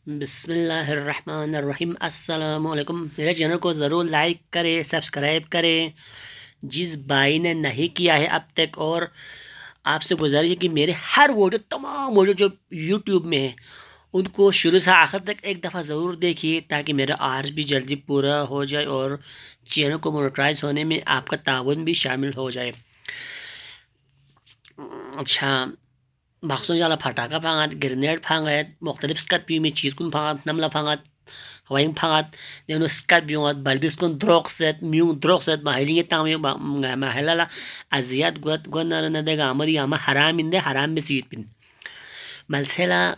बिस्मिल्लाहिर्रहमानिर्रहीम। अस्सलाम वालेकुम। मेरे चैनल को ज़रूर लाइक करें, सब्सक्राइब करें जिस भाई ने नहीं किया है अब तक। और आपसे गुजारिश है कि मेरे हर वीडियो, तमाम वीडियो जो यूट्यूब में है उनको शुरू से आखिर तक एक दफ़ा ज़रूर देखिए ताकि मेरा आर्ज भी जल्दी पूरा हो जाए और चैनल को मोनेटाइज होने में आपका ताउन भी शामिल हो जाए। अच्छा, Baksun jala fataka fangat, grenade fangat, mukhtalif skat pi mi cheese kun fangat, namla fangat, hawaiing fangat, nenu skat biungat, balbis kun drogset, miung drogset, mahilinge tami mahalala aziyat gwana na dega amadi ama haram inde haram be siit pin. Malsela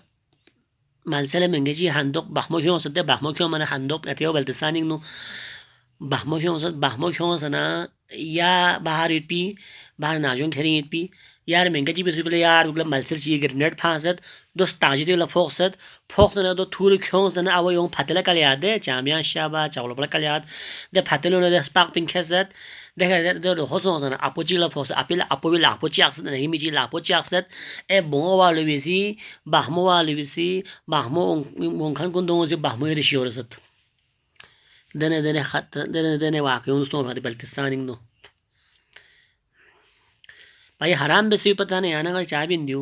mengeji handok bahmo hiyon sate bahmo hiyon mana handok ateo baltisaning no bahmo hiyon sana ya bahar itpi bahar najon kheri itpi यार महंगा जी बेसुबले यार उगला मलसर ची grenade फांसत दोस्त ताजी ते ला फोक्सत ना दो थूर खोंस ना आवो यों फतला कल याद है चामिया शाबा चावल बला कल याद दे फतलो ना दे स्पार्क पिंकेसत देखा दे होसो ना अपोची ला फोक्स अपिला अपोविला अपोची अक्सत नहीं मिची ला अपोची अक्सत ए बोंगो वाले बिसी बाहमो वंखन कुन दोंग से बाहमो रिशियोरसत दने वाक्य उन स्टोन हाथी बल्तिस्तानिंग नो भाई हराम बेसी पता नहीं आना का चाय भी दियो।